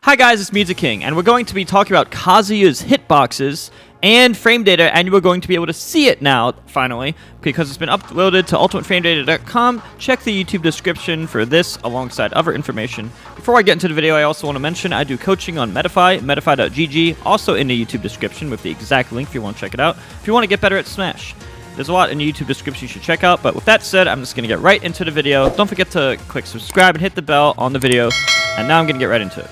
Hi guys, it's Mew2King, and we're going to be talking about Kazuya's hitboxes and frame data, and we're going to be able to see it now, finally, because it's been uploaded to ultimateframedata.com. Check the YouTube description for this, alongside other information. Before I get into the video, I also want to mention I do coaching on Metafy, metafy.gg, also in the YouTube description with the exact link if you want to check it out, if you want to get better at Smash. There's a lot in the YouTube description you should check out, but with that said, I'm just going to get right into the video. Don't forget to click subscribe and hit the bell on the video, and now I'm going to get right into it.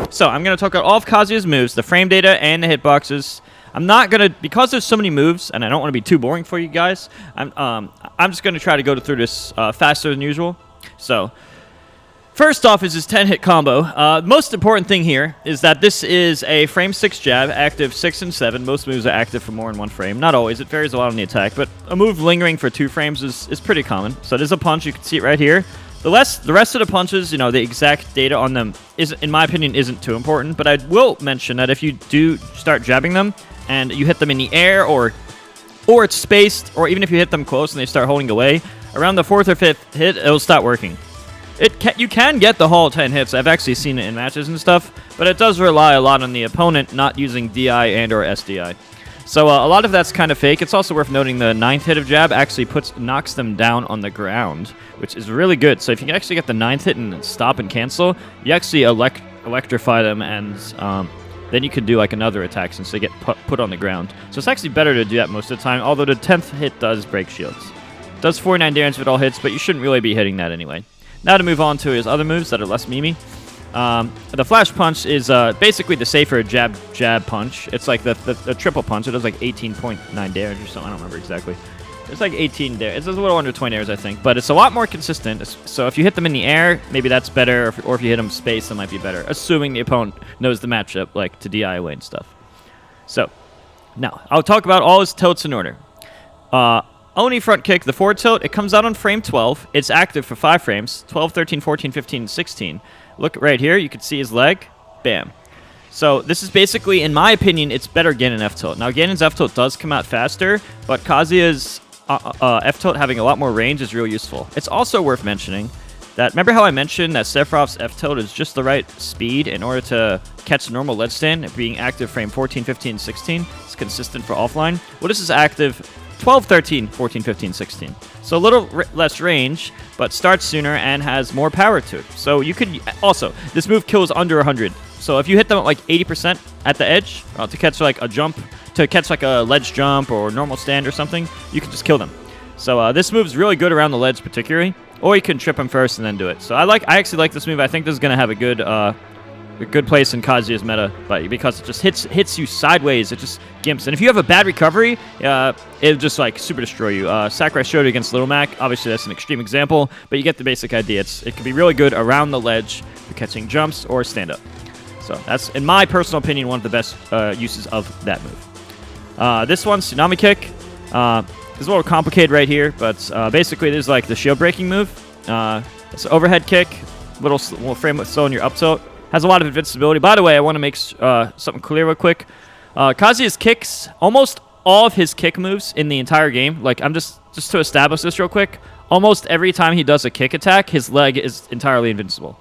So, I'm going to talk about all of Kazuya's moves, the frame data, and the hitboxes. I'm not going to, because there's so many moves, and I don't want to be too boring for you guys, I'm just going to try to go through this faster than usual. So, first off is his 10-hit combo. The most important thing here is that this is a frame 6 jab, active 6 and 7. Most moves are active for more than one frame. Not always. It varies a lot on the attack, but a move lingering for 2 frames is pretty common. So, there's a punch. You can see it right here. The rest of the punches, you know, the exact data on them, in my opinion, isn't too important. But I will mention that if you do start jabbing them and you hit them in the air or it's spaced, or even if you hit them close and they start holding away, around the 4th or 5th hit, it'll stop working. You can get the whole 10 hits. I've actually seen it in matches and stuff, but it does rely a lot on the opponent not using DI and or SDI. So a lot of that's kind of fake. It's also worth noting the 9th hit of jab actually knocks them down on the ground, which is really good. So if you can actually get the 9th hit and stop and cancel, you actually electrify them, and then you can do like another attack since they get put on the ground. So it's actually better to do that most of the time, although the 10th hit does break shields. It does 49 damage if it all hits, but you shouldn't really be hitting that anyway. Now to move on to his other moves that are less memey. The flash punch is basically the safer jab punch. It's like the triple punch. It does like 18.9 damage or something. I don't remember exactly. It's like 18 damage. It's a little under 20 damage, I think. But it's a lot more consistent. So if you hit them in the air, maybe that's better. Or if you hit them space, that might be better. Assuming the opponent knows the matchup, like to DI away and stuff. So, now, I'll talk about all his tilts in order. Oni front kick, the forward tilt, it comes out on frame 12. It's active for 5 frames. 12, 13, 14, 15, and 16. Look right here. You can see his leg. Bam. So this is basically, in my opinion, it's better Ganon F-tilt. Now, Ganon's F-tilt does come out faster, but Kazuya's F-tilt having a lot more range is real useful. It's also worth mentioning that, remember how I mentioned that Sephiroth's F-tilt is just the right speed in order to catch a normal lead stand, being active frame 14, 15, 16. It's consistent for offline. Well, this is active 12, 13, 14, 15, 16. So a little less range, but starts sooner and has more power to it. So you could also, this move kills under 100. So if you hit them at like 80% at the edge to catch like a jump, to catch like a ledge jump or normal stand or something, you can just kill them. So this move's really good around the ledge particularly, or you can trip them first and then do it. So I actually like this move. I think this is going to have a good place in Kazuya's meta, but because it just hits you sideways, it just gimps. And if you have a bad recovery, it'll just like super destroy you. Sakurai showed it against Little Mac. Obviously, that's an extreme example, but you get the basic idea. It can be really good around the ledge for catching jumps or stand up. So that's, in my personal opinion, one of the best uses of that move. This one, Tsunami Kick, is a little complicated right here, but basically there's like the shield breaking move. It's an overhead kick, little frame slow in your up tilt. Has a lot of invincibility. By the way, I want to make something clear real quick. Kazuya's kicks, almost all of his kick moves in the entire game, like I'm just to establish this real quick, almost every time he does a kick attack, his leg is entirely invincible.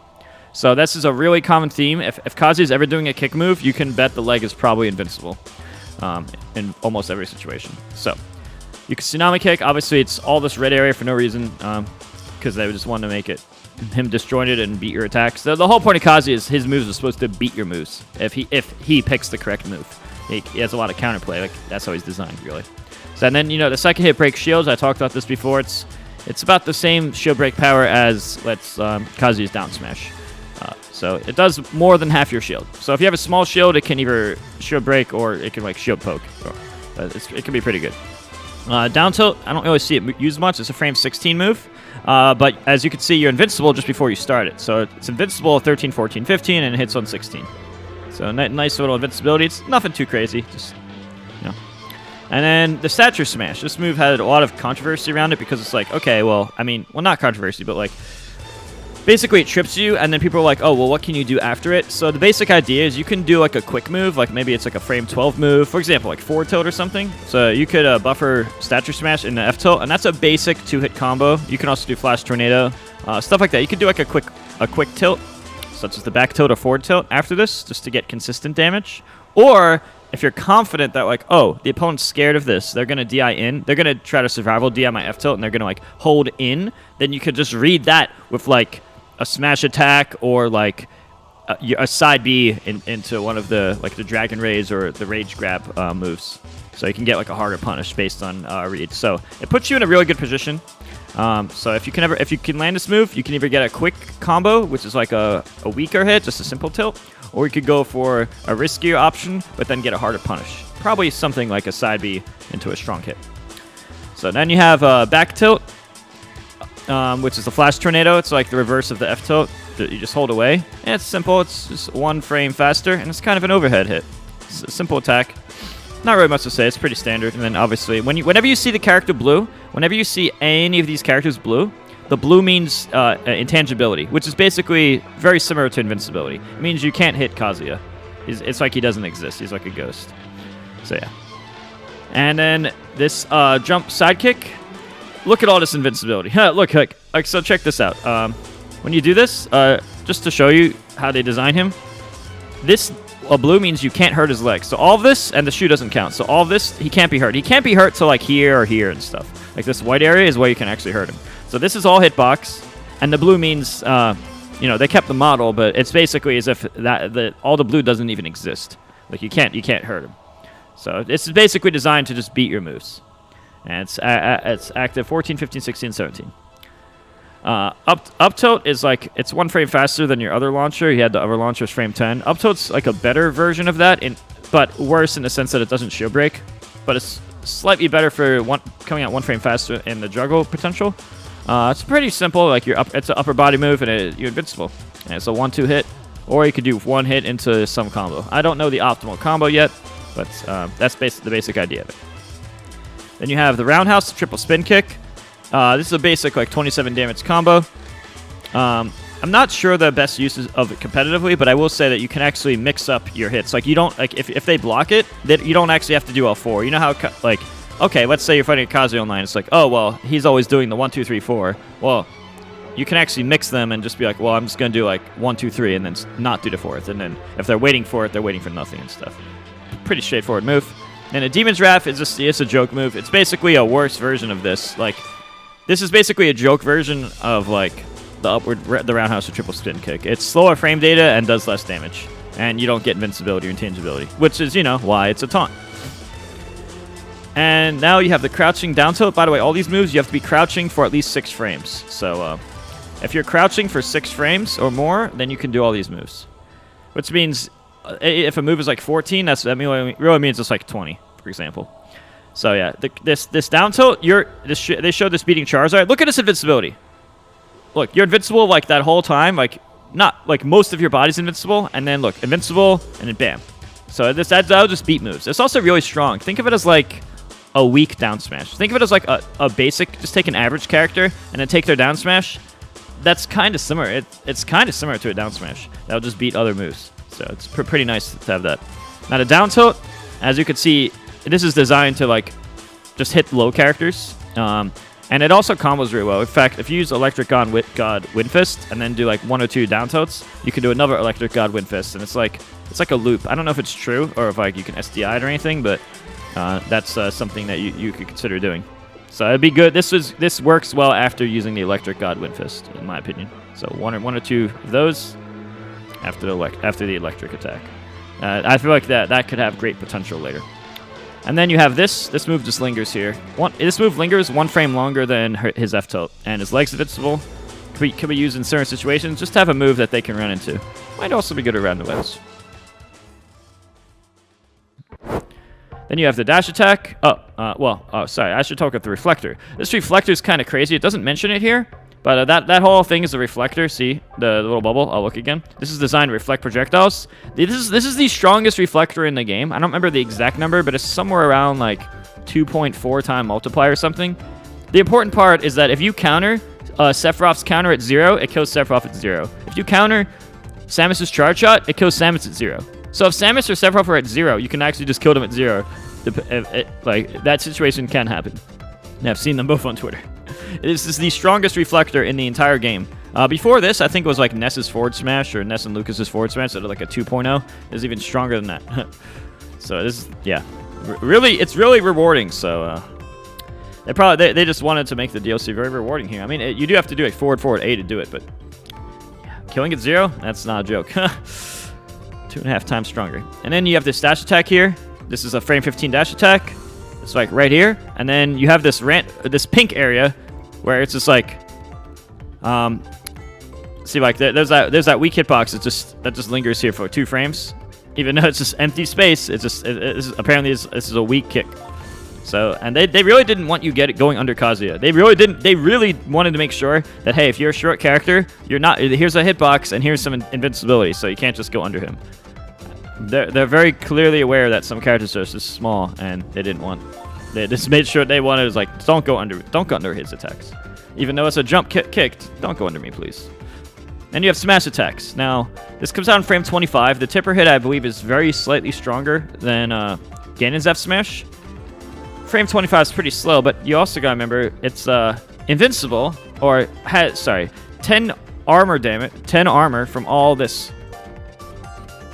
So this is a really common theme. If Kazuya's ever doing a kick move, you can bet the leg is probably invincible in almost every situation. So you can Tsunami Kick. Obviously, it's all this red area for no reason because they just wanted to make it him disjointed and beat your attacks. The whole point of Kazuya is his moves are supposed to beat your moves if he picks the correct move. He has a lot of counterplay. Like that's how he's designed, really. So and then the second hit breaks shields. I talked about this before. It's about the same shield break power as Kazuya's down smash. So it does more than half your shield. So if you have a small shield, it can either shield break or it can like shield poke. It can be pretty good. Down tilt, I don't really see it used much. It's a frame 16 move. But as you can see, you're invincible just before you start it. So it's invincible 13, 14, 15, and it hits on 16. So nice little invincibility. It's nothing too crazy. Just, And then the Stature Smash. This move had a lot of controversy around it because it's like, okay, well, not controversy, but like, basically it trips you, and then people are like, oh, well, what can you do after it? So the basic idea is you can do like a quick move, like maybe it's like a frame 12 move, for example, like forward tilt or something. So you could buffer Stature Smash in the F tilt, and that's a basic 2-hit combo. You can also do Flash Tornado, stuff like that. You can do like a quick a quick tilt, such as the back tilt or forward tilt after this, just to get consistent damage. Or if you're confident that, like, oh, the opponent's scared of this, they're going to DI in, they're going to try to survival DI my F tilt, and they're going to, like, hold in, then you could just read that with, like, a smash attack or, like, a side B into one of the, like, the Dragon Rays or the Rage Grab moves. So you can get, like, a harder punish based on read. So it puts you in a really good position. So if you can land this move, you can either get a quick combo, which is like a weaker hit, just a simple tilt, or you could go for a riskier option, but then get a harder punish. Probably something like a side B into a strong hit. So then you have back tilt, which is the flash tornado. It's like the reverse of the F tilt. You just hold away, and it's simple. It's just 1 frame faster, and it's kind of an overhead hit. It's a simple attack. Not really much to say. It's pretty standard. And then obviously, whenever you see the character blue, whenever you see any of these characters blue, the blue means intangibility, which is basically very similar to invincibility. It means you can't hit Kazuya. It's like he doesn't exist. He's like a ghost. So yeah. And then this jump sidekick. Look at all this invincibility. Look, so check this out. When you do this, just to show you how they design him, this blue means you can't hurt his legs. So all of this, and the shoe doesn't count. So all of this, he can't be hurt. He can't be hurt to like here or here and stuff. Like this white area is where you can actually hurt him. So this is all hitbox, and the blue means, you know, they kept the model, but it's basically as if all the blue doesn't even exist. Like you can't hurt him. So it's basically designed to just beat your moves. And it's active 14, 15, 16, 17. Up tilt is like, it's 1 frame faster than your other launcher. You had the other launcher's frame 10. Up tilt's like a better version of that, but worse in the sense that it doesn't shield break. But it's slightly better for coming out 1 frame faster in the juggle potential. It's pretty simple. Like it's an upper body move, and you're invincible. And it's a 1-2 hit, or you could do 1 hit into some combo. I don't know the optimal combo yet, but that's the basic idea of it. Then you have the roundhouse triple spin kick. This is a basic like 27 damage combo. I'm not sure the best uses of it competitively, but I will say that you can actually mix up your hits. Like you don't like if they block it, you don't actually have to do all 4. You know how like okay, let's say you're fighting a Kazuya online. It's like, oh well, he's always doing the 1, 2, 3, 4. Well, you can actually mix them and just be like, well, I'm just gonna do like 1, 2, 3, and then not do the 4th. And then if they're waiting for it, they're waiting for nothing and stuff. Pretty straightforward move. And a Demon's Wrath is just it's a joke move. It's basically a worse version of this. Like this is basically a joke version of like the roundhouse or triple spin kick. It's slower frame data and does less damage, and you don't get invincibility or intangibility, which is, you know, why it's a taunt. And now you have the crouching down tilt. By the way, all these moves you have to be crouching for at least 6 frames. So if you're crouching for 6 frames or more, then you can do all these moves. Which means if a move is like 14, that really means it's like 20, for example. So yeah, this down tilt, they showed this beating Charizard. Look at this invincibility. Look, you're invincible like that whole time. Like not like most of your body's invincible, and then look, invincible, and then bam. So that'll just beat moves. It's also really strong. Think of it as like a weak down smash. Think of it as like a basic. Just take an average character and then take their down smash. That's kind of similar. It's kind of similar to a down smash. That'll just beat other moves. So it's pretty nice to have that. Now the down tilt, as you can see, this is designed to like just hit low characters, and it also combos really well. In fact, if you use Electric God Wind Fist and then do like 1 or 2 down tilts, you can do another Electric God Wind Fist, and it's like a loop. I don't know if it's true or if like you can SDI it or anything, but that's something that you could consider doing. So it'd be good. This works well after using the Electric God Wind Fist, in my opinion. So one or 2 of those after the electric attack. I feel like that could have great potential later. And then you have this. This move just lingers here. This move lingers 1 frame longer than his F tilt, and his leg's invincible. Could be used in certain situations. Just to have a move that they can run into. Might also be good around the waves. Then you have the dash attack. Sorry, I should talk about the reflector. This reflector is kind of crazy. It doesn't mention it here, but that whole thing is a reflector. See the little bubble? I'll look again. This is designed to reflect projectiles. This is the strongest reflector in the game. I don't remember the exact number, but it's somewhere around like 2.4 time multiplier or something. The important part is that if you counter Sephiroth's counter at 0, it kills Sephiroth at 0. If you counter Samus's charge shot, it kills Samus at 0. So if Samus or Sephiroth are at 0, you can actually just kill them at 0. Like that situation can happen. And I've seen them both on Twitter. This is the strongest reflector in the entire game. Before this, I think it was like Ness's forward smash or Ness and Lucas's forward smash that are like a 2.0. It's even stronger than that. So this is, yeah, really, it's really rewarding. So they just wanted to make the DLC very rewarding here. I mean, you do have to do a forward A to do it, but yeah, killing at 0, that's not a joke. 2.5 times stronger. And then you have this dash attack here. This is a frame 15 dash attack. It's like right here, and then you have this pink area where it's just like, see, like there's that weak hitbox that just lingers here for 2 frames, even though it's just empty space. Apparently this is a weak kick. So, and they really didn't want you going under Kazuya. They really wanted to make sure that, hey, if you're a short character, you're not. Here's a hitbox and here's some invincibility, so you can't just go under him. They're very clearly aware that some characters are just small, and they didn't want. They just made sure they wanted was like, don't go under his attacks, even though it's a jump kicked. Don't go under me, please. And you have smash attacks. Now this comes out in frame 25. The tipper hit, I believe, is very slightly stronger than Ganon's F smash. Frame 25 is pretty slow, but you also gotta remember it's invincible, or 10 armor damage, 10 armor from all this.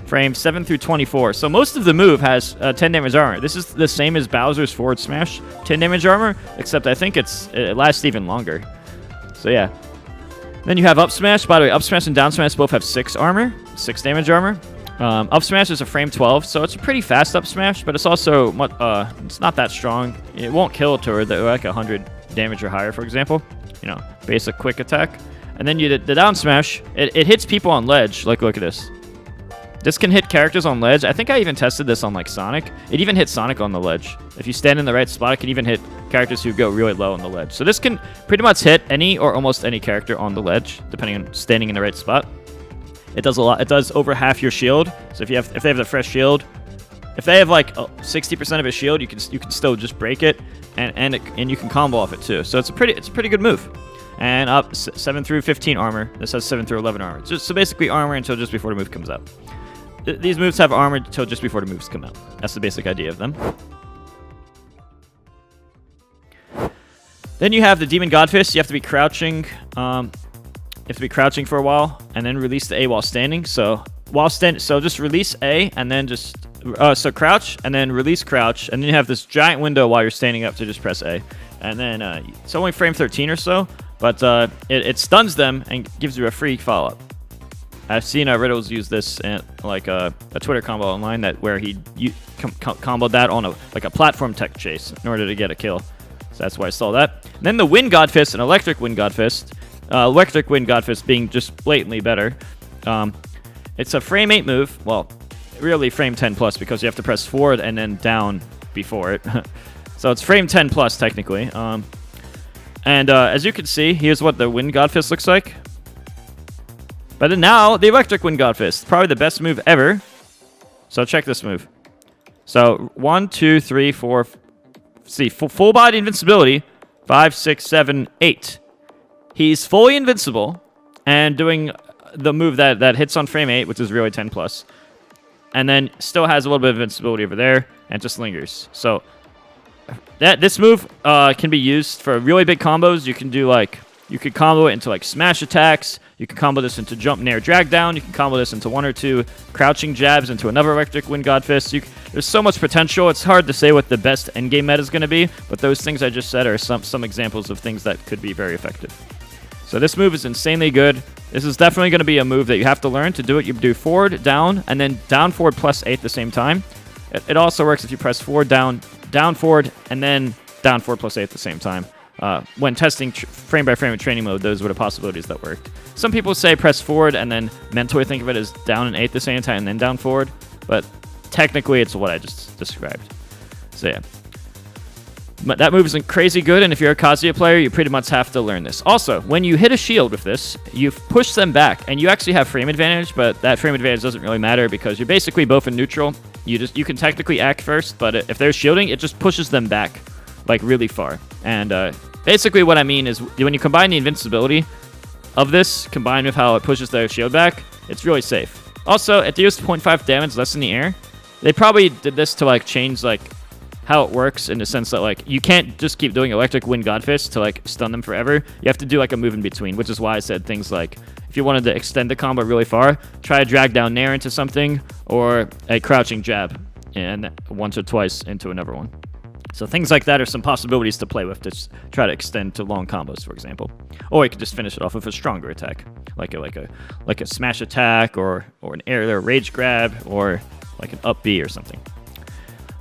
Frame 7 through 24. So most of the move has 10 damage armor. This is the same as Bowser's forward smash, 10 damage armor, except I think it lasts even longer. So yeah. Then you have up smash. By the way, up smash and down smash both have 6 armor, 6 damage armor. Up smash is a frame 12, so it's a pretty fast up smash, but it's also it's not that strong. It won't kill a turret that like 100 damage or higher, for example. You know, basic quick attack. And then the down smash, it hits people on ledge. Like, look at this. This can hit characters on ledge. I think I even tested this on like Sonic. It even hits Sonic on the ledge. If you stand in the right spot, it can even hit characters who go really low on the ledge. So this can pretty much hit any or almost any character on the ledge, depending on standing in the right spot. It does a lot. It does over half your shield. So if they have a fresh shield, if they have like 60% of a shield, you can still just break it, and you can combo off it too. So it's a pretty good move. And up 7 through 15 armor. This has 7 through 11 armor. So basically armor until just before the move comes out. These moves have armor until just before the moves come out. That's the basic idea of them. Then you have the Demon Godfist. You have to be crouching. You have to be crouching for a while, and then release the A while standing. So just release A, and then just so crouch, and then release crouch, and then you have this giant window while you're standing up to just press A, and then it's only frame 13 or so, but it stuns them and gives you a free follow-up. I've seen Riddles use this in like a Twitter combo online where he comboed that on a platform tech chase in order to get a kill. So that's why I saw that. And then the Wind Godfist and Electric Wind Godfist. Electric Wind Godfist being just blatantly better. It's a frame 8 move. Well, really frame 10 plus because you have to press forward and then down before it. So it's frame 10 plus technically. And as you can see, here's what the Wind Godfist looks like. But then now, the Electric Wind Godfist. Probably the best move ever. So check this move. So 1, 2, 3, 4. See, full body invincibility. 5, 6, 7, 8. He's fully invincible and doing the move that hits on frame 8, which is really 10 plus. And then still has a little bit of invincibility over there and just lingers. So this move can be used for really big combos. You can do like, you could combo it into like smash attacks. You can combo this into jump, nair, drag down. You can combo this into 1 or 2 crouching jabs into another Electric Wind Godfist. There's so much potential. It's hard to say what the best endgame meta is going to be, but those things I just said are some examples of things that could be very effective. So this move is insanely good. This is definitely going to be a move that you have to learn. To do it, you do forward, down, and then down, forward, plus 8 at the same time. It also works if you press forward, down, forward, and then down, forward, plus 8 at the same time. When testing frame by frame in training mode, those were the possibilities that worked. Some people say press forward and then mentally think of it as down and 8 at the same time and then down forward, but technically it's what I just described. So yeah. But that move isn't crazy good, and if you're a Kazuya player, you pretty much have to learn this. Also, when you hit a shield with this, you push them back, and you actually have frame advantage, but that frame advantage doesn't really matter because you're basically both in neutral. You can technically act first, but if they're shielding, it just pushes them back, like really far. And basically what I mean is when you combine the invincibility of this, combined with how it pushes their shield back, it's really safe. Also, it deals 0.5 damage less in the air. They probably did this to like change like how it works in the sense that like you can't just keep doing electric wind godfist to like stun them forever. You have to do like a move in between, which is why I said things like if you wanted to extend the combo really far, try to drag down nair into something or a crouching jab and once or twice into another one. So things like that are some possibilities to play with to try to extend to long combos, for example. Or you could just finish it off with a stronger attack, like a smash attack or an air rage grab or like an up B or something.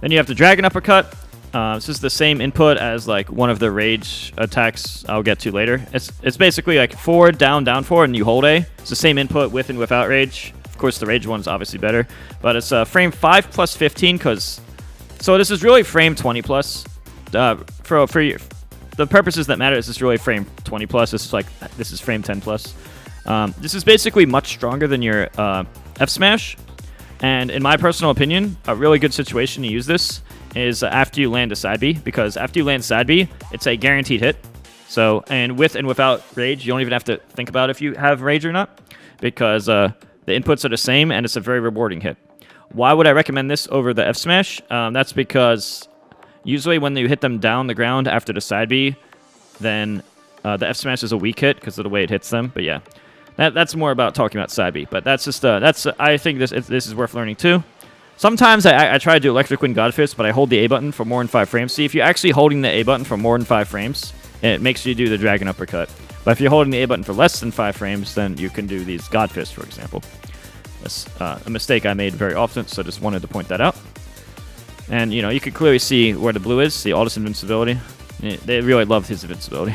Then you have the dragon uppercut. This is the same input as like one of the rage attacks I'll get to later. It's basically like forward, down, down, forward, and you hold A. It's the same input with and without rage. Of course, the rage one's obviously better, but it's frame 5 plus 15 because. So this is really frame 20 plus. For the purposes that matter, this is really frame 20 plus. This is frame 10 plus. This is basically much stronger than your F smash. And in my personal opinion, a really good situation to use this is after you land a side B, because after you land side B, it's a guaranteed hit. So, and with and without rage, you don't even have to think about if you have rage or not, because the inputs are the same and it's a very rewarding hit. Why would I recommend this over the F smash? That's because usually when you hit them down the ground after the side B, then the F smash is a weak hit because of the way it hits them. But yeah, that's more about talking about side B. But that's just I think this is worth learning too. Sometimes I try to do electric wind godfist, but I hold the A button for more than 5 frames. See, if you're actually holding the A button for more than 5 frames, it makes you do the dragon uppercut. But if you're holding the A button for less than 5 frames, then you can do these godfist, for example. That's a mistake I made very often, so just wanted to point that out. And, you know, you can clearly see where the blue is, the Aldous invincibility. They really loved his invincibility.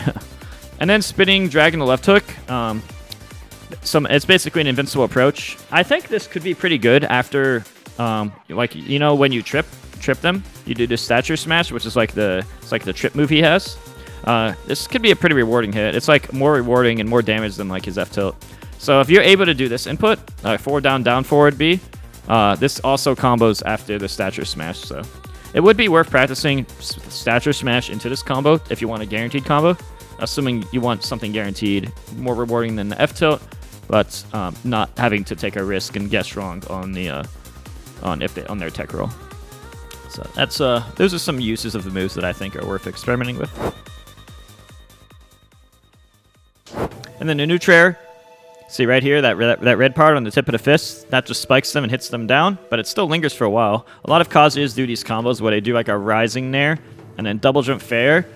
And then spinning dragon to left hook. It's basically an invincible approach. I think this could be pretty good after, like, you know, when you trip them, you do this stature smash, which is like the trip move he has. This could be a pretty rewarding hit. It's like more rewarding and more damage than like his F tilt. So if you're able to do this input, forward, down, forward B, this also combos after the stature smash. So it would be worth practicing stature smash into this combo if you want a guaranteed combo, assuming you want something guaranteed, more rewarding than the F tilt, but not having to take a risk and guess wrong on the on their tech roll. So that's those are some uses of the moves that I think are worth experimenting with. And then the neutral. See right here, that red part on the tip of the fist, that just spikes them and hits them down, but it still lingers for a while. A lot of Kazuyas do these combos where they do like a rising nair, and then double jump fair,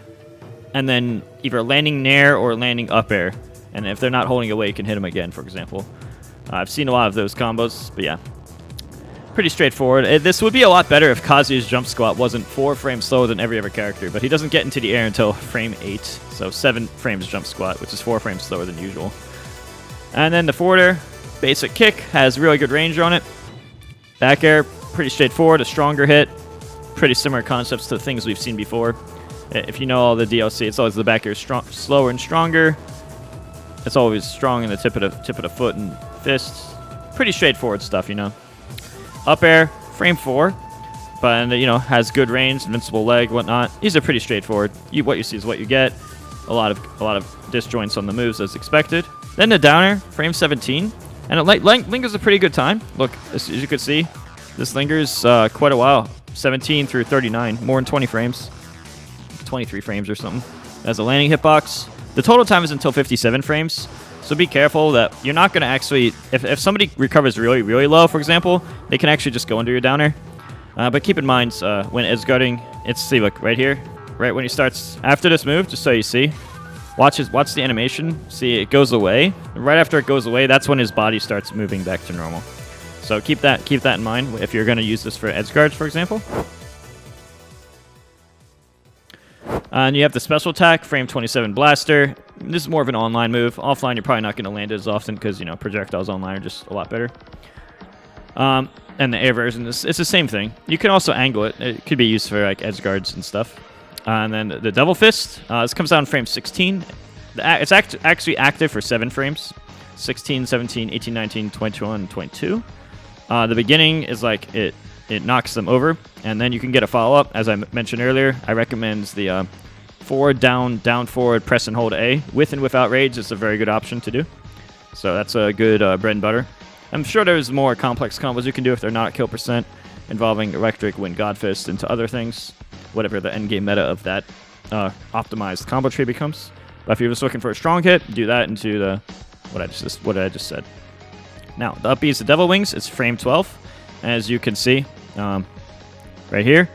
and then either landing nair or landing up air. And if they're not holding away, you can hit them again, for example. I've seen a lot of those combos, but yeah. Pretty straightforward. This would be a lot better if Kazuya's jump squat wasn't 4 frames slower than every other character, but he doesn't get into the air until frame 8, so 7 frames jump squat, which is 4 frames slower than usual. And then the forward air, basic kick, has really good range on it. Back air, pretty straightforward, a stronger hit. Pretty similar concepts to the things we've seen before. If you know all the DLC, it's always the back air slower and stronger. It's always strong in the tip of the foot and fists. Pretty straightforward stuff, you know. Up air, frame 4, but you know, has good range, invincible leg, whatnot. These are pretty straightforward. What you see is what you get. A lot of disjoints on the moves as expected. Then the downer, frame 17, and it lingers a pretty good time. Look, as you can see, this lingers quite a while. 17 through 39, more than 20 frames. 23 frames or something. As a landing hitbox. The total time is until 57 frames, so be careful that you're not going to actually... If somebody recovers really, really low, for example, they can actually just go under your downer. But keep in mind, when edge guarding, see, look, right here, right when he starts after this move, just so you see, watch the animation. See, it goes away. Right after it goes away, that's when his body starts moving back to normal. So keep that in mind if you're going to use this for edge guards, for example. And you have the special attack, frame 27 blaster. This is more of an online move. Offline, you're probably not going to land it as often because, you know, projectiles online are just a lot better. And the air version, it's the same thing. You can also angle it. It could be used for like edge guards and stuff. And then the Devil Fist, this comes out in frame 16. It's actually active for 7 frames. 16, 17, 18, 19, 21, 22. The beginning is like it knocks them over, and then you can get a follow-up. As I mentioned earlier, I recommend the forward, down, forward, press and hold A. With and without rage is a very good option to do. So that's a good bread and butter. I'm sure there's more complex combos you can do if they're not at kill percent, involving electric, wind, godfist, into other things. whatever the end game meta of that optimized combo tree becomes. But if you're just looking for a strong hit, do that into the what I just said. Now the up B is the Devil Wings. It's frame 12, as you can see right here.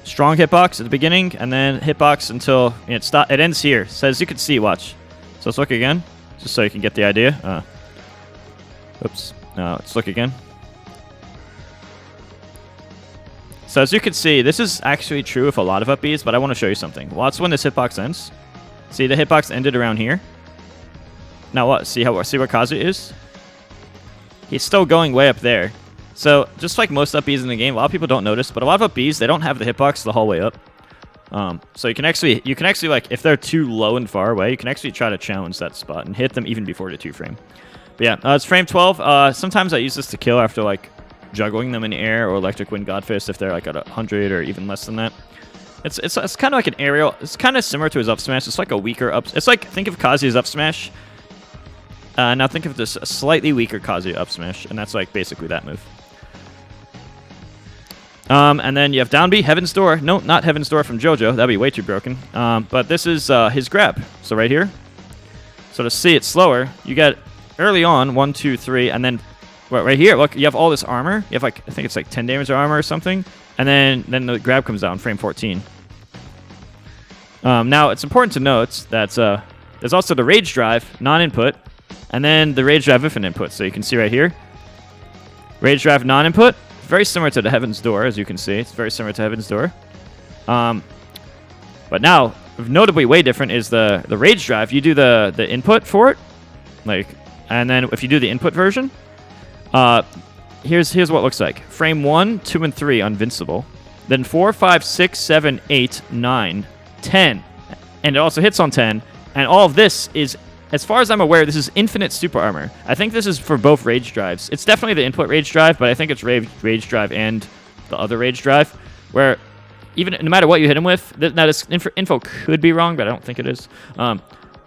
Strong hitbox at the beginning, and then hitbox until it ends here. So as you can see, watch. So let's look again, just so you can get the idea. Oops. Let's look again. So as you can see, this is actually true with a lot of up Bs, but I want to show you something. Watch when this hitbox ends. See, the hitbox ended around here. Now what? See where Kazuya is? He's still going way up there. So just like most up Bs in the game, a lot of people don't notice, but a lot of up Bs, they don't have the hitbox the whole way up. So you can actually like, if they're too low and far away, you can actually try to challenge that spot and hit them even before the 2 frame. But yeah, it's frame 12. Sometimes I use this to kill after like juggling them in the air, or Electric Wind Godfist if they're like at 100 or even less than that. It's kind of like an aerial. It's kind of similar to his up smash. It's like a weaker up. It's like, think of Kazuya's up smash. Now think of this slightly weaker Kazuya up smash, and that's like basically that move. And then you have down B, Heaven's Door. No, not Heaven's Door from JoJo. That'd be way too broken. But this is his grab. So right here. So to see it slower, you get early on 1, 2, 3, and then right here. Look, you have all this armor. You have like, I think it's like 10 damage of armor or something, and then the grab comes down frame 14. Now it's important to note that there's also the Rage Drive non-input, and then the Rage Drive with an input. So you can see right here, Rage Drive non-input. Very similar to the Heaven's Door, as you can see. It's very similar to Heaven's Door. But now, notably way different is the Rage Drive. You do the input for it, like, and then if you do the input version, here's what it looks like. Frame 1, 2, and 3, Invincible. Then 4, 5, 6, 7, 8, 9, 10. And it also hits on 10. And all of this is, as far as I'm aware, this is infinite super armor. I think this is for both Rage Drives. It's definitely the input Rage Drive, but I think it's Rage Drive and the other Rage Drive, where even no matter what you hit him with, now this info could be wrong, but I don't think it is.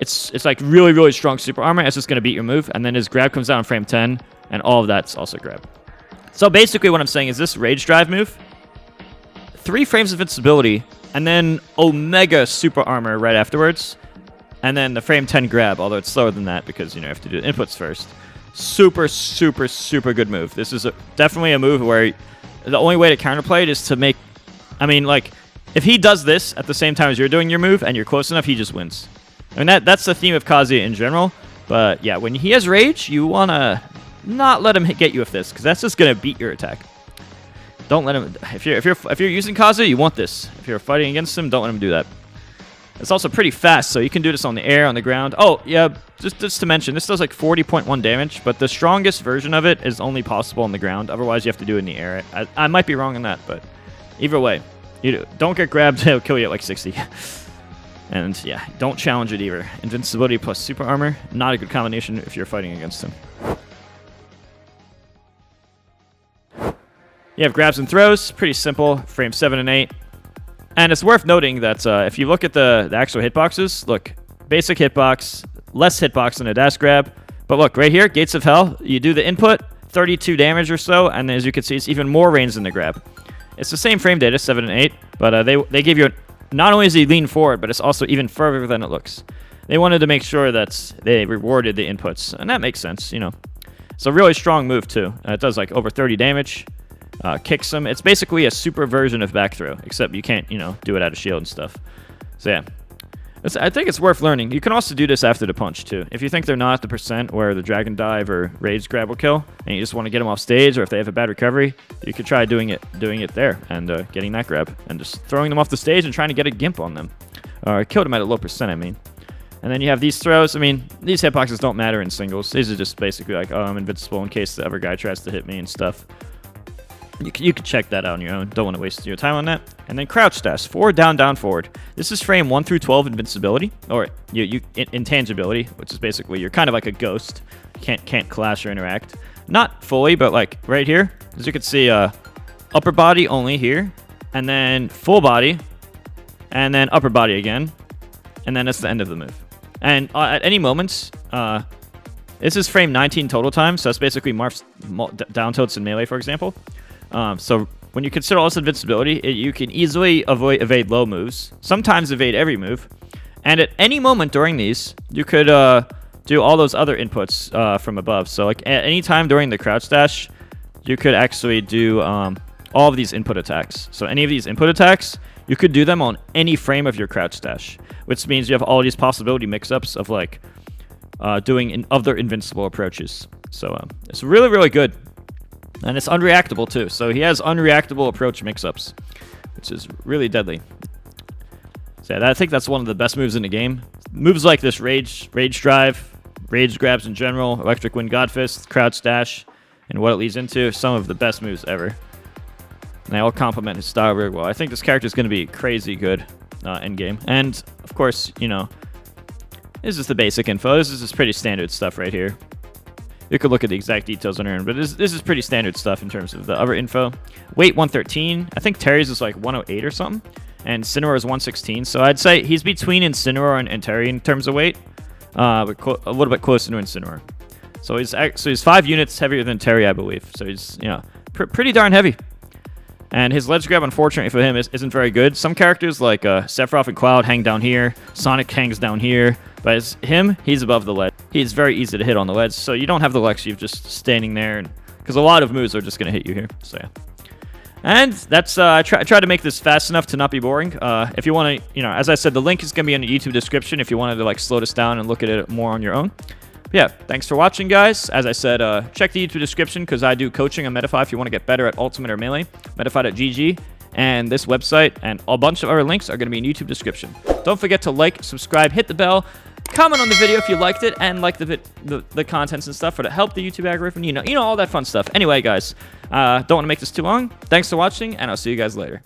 It's like really, really strong super armor. It's just going to beat your move, and then his grab comes down in frame 10, and all of that's also grab. So basically what I'm saying is this Rage Drive move, 3 frames of invincibility, and then Omega super armor right afterwards. And then the frame 10 grab, although it's slower than that because, you have to do the inputs first. Super, super, super good move. This is definitely a move where the only way to counterplay it is to make... I mean, like, if he does this at the same time as you're doing your move and you're close enough, he just wins. I mean, that's the theme of Kazuya in general. But, yeah, when he has Rage, you want to not let him get you with this, because that's just going to beat your attack. Don't let him... If you're using Kazuya, you want this. If you're fighting against him, don't let him do that. It's also pretty fast, so you can do this on the air, on the ground. Oh, yeah, just to mention, this does like 40.1 damage, but the strongest version of it is only possible on the ground. Otherwise, you have to do it in the air. I might be wrong on that, but either way, don't get grabbed. It'll kill you at like 60. And yeah, don't challenge it either. Invincibility plus super armor, not a good combination if you're fighting against him. You have grabs and throws, pretty simple, frame 7 and 8. And it's worth noting that if you look at the actual hitboxes, look, basic hitbox, less hitbox than a dash grab. But look, right here, Gates of Hell, you do the input, 32 damage or so, and as you can see, it's even more range than the grab. It's the same frame data, 7 and 8, but they give you, not only is he lean forward, but it's also even further than it looks. They wanted to make sure that they rewarded the inputs, and that makes sense, It's a really strong move, too. It does like over 30 damage. Kicks him. It's basically a super version of back throw, except you can't, do it out of shield and stuff. So yeah, I think it's worth learning. You can also do this after the punch too. If you think they're not at the percent where the Dragon Dive or Rage Grab will kill, and you just want to get them off stage, or if they have a bad recovery, you could try doing it there and getting that grab and just throwing them off the stage and trying to get a gimp on them, or kill them at a low percent. I mean. And then you have these throws. I mean, these hitboxes don't matter in singles. These are just basically like, oh, I'm invincible in case the other guy tries to hit me and stuff. You can check that out on your own. Don't want to waste your time on that. And then crouch dash, forward, down, down, forward. This is frame 1 through 12 invincibility, or intangibility, which is basically you're kind of like a ghost. You can't clash or interact. Not fully, but like right here, as you can see, upper body only here, and then full body, and then upper body again, and then that's the end of the move. And at any moment, this is frame 19 total time, so that's basically Marth's down tilts in melee, for example. So when you consider all this invincibility, you can easily evade low moves, sometimes evade every move, and at any moment during these, you could do all those other inputs from above. So like at any time during the crouch dash, you could actually do all of these input attacks. So any of these input attacks, you could do them on any frame of your crouch dash, which means you have all these possibility mix-ups of like doing other invincible approaches. So it's really, really good. And it's unreactable too. So he has unreactable approach mix-ups, which is really deadly. So yeah, I think that's one of the best moves in the game. Moves like this Rage Drive, Rage Grabs in general, Electric Wind Godfist, Crouch Dash, and what it leads into, some of the best moves ever. And they all complement his style very well. I think this character is going to be crazy good in game. And of course, you know, this is the basic info. This is just pretty standard stuff right here. You could look at the exact details on her, but this is pretty standard stuff in terms of the other info. Weight 113. I think Terry's is like 108 or something. And Incineroar is 116. So I'd say he's between Incineroar and Terry in terms of weight. But a little bit closer to Incineroar. So he's 5 units heavier than Terry, I believe. So he's, you know, pretty darn heavy. And his ledge grab, unfortunately for him, isn't very good. Some characters like Sephiroth and Cloud hang down here. Sonic hangs down here. But as him, he's above the ledge. He's very easy to hit on the ledge. So you don't have the Lexi of just standing there. Because a lot of moves are just going to hit you here. So yeah. And that's, I try to make this fast enough to not be boring. If you want to, you know, as I said, the link is going to be in the YouTube description if you wanted to like slow this down and look at it more on your own. But yeah, thanks for watching, guys. As I said, check the YouTube description because I do coaching on Metafy if you want to get better at Ultimate or Melee. Metafy.gg. And this website and a bunch of other links are going to be in YouTube description. Don't forget to like, subscribe, hit the bell, comment on the video if you liked it, and like the contents and stuff for to help the YouTube algorithm. You know all that fun stuff. Anyway, guys, don't want to make this too long. Thanks for watching, and I'll see you guys later.